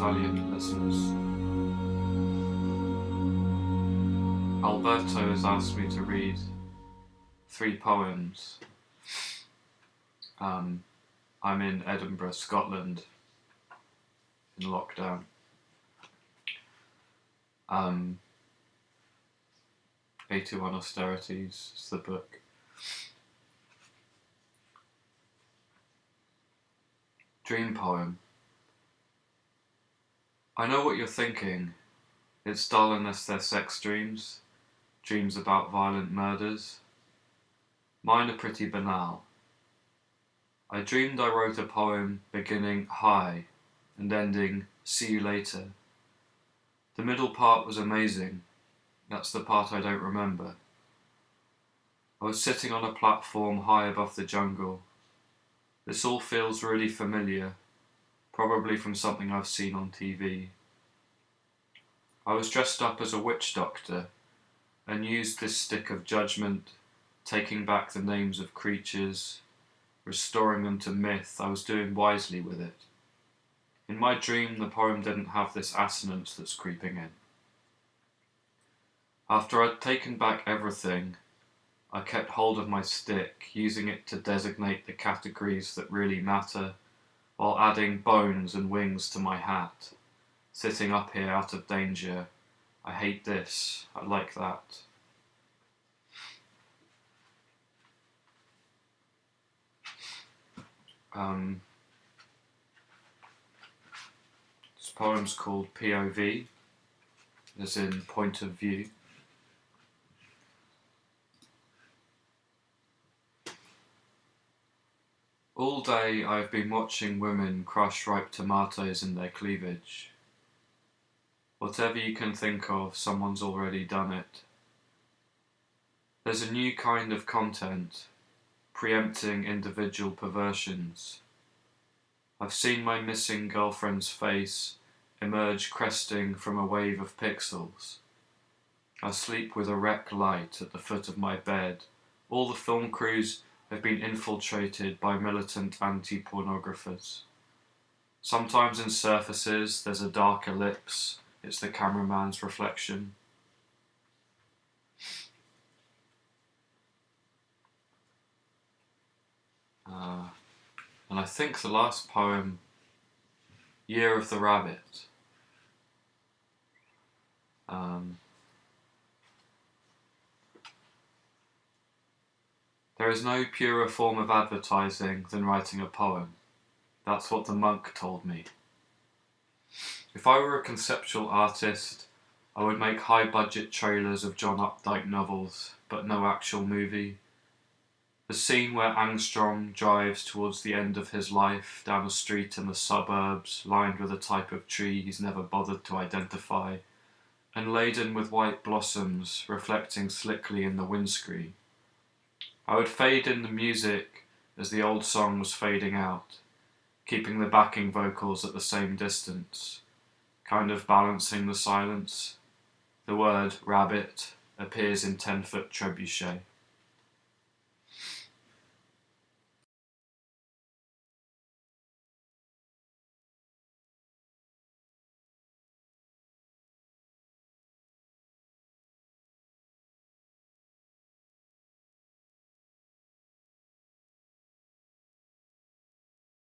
Italian listeners. Alberto has asked me to read 3 poems. I'm in Edinburgh, Scotland, in lockdown. 81 Austerities is the book. Dream poem. I know what you're thinking. It's dull unless they're sex dreams, dreams about violent murders. Mine are pretty banal. I dreamed I wrote a poem beginning hi and ending see you later. The middle part was amazing. That's the part I don't remember. I was sitting on a platform high above the jungle. This all feels really familiar, probably from something I've seen on TV. I was dressed up as a witch doctor and used this stick of judgment, taking back the names of creatures, restoring them to myth. I was doing wisely with it. In my dream, the poem didn't have this assonance that's creeping in. After I'd taken back everything, I kept hold of my stick, using it to designate the categories that really matter, while adding bones and wings to my hat. Sitting up here out of danger. I hate this. I like that. This poem's called POV, as in point of view. All day I've been watching women crush ripe tomatoes in their cleavage. Whatever you can think of, someone's already done it. There's a new kind of content, preempting individual perversions. I've seen my missing girlfriend's face emerge cresting from a wave of pixels. I sleep with a rec light at the foot of my bed. All the film crews have been infiltrated by militant anti-pornographers. Sometimes in surfaces there's a dark ellipse. It's the cameraman's reflection. And I think the last poem, Year of the Rabbit. There is no purer form of advertising than writing a poem. That's what the monk told me. If I were a conceptual artist, I would make high-budget trailers of John Updike novels, but no actual movie. The scene where Angstrom drives towards the end of his life down a street in the suburbs, lined with a type of tree he's never bothered to identify, and laden with white blossoms reflecting slickly in the windscreen. I would fade in the music as the old song was fading out, keeping the backing vocals at the same distance, kind of balancing the silence. The word rabbit appears in 10-foot trebuchet.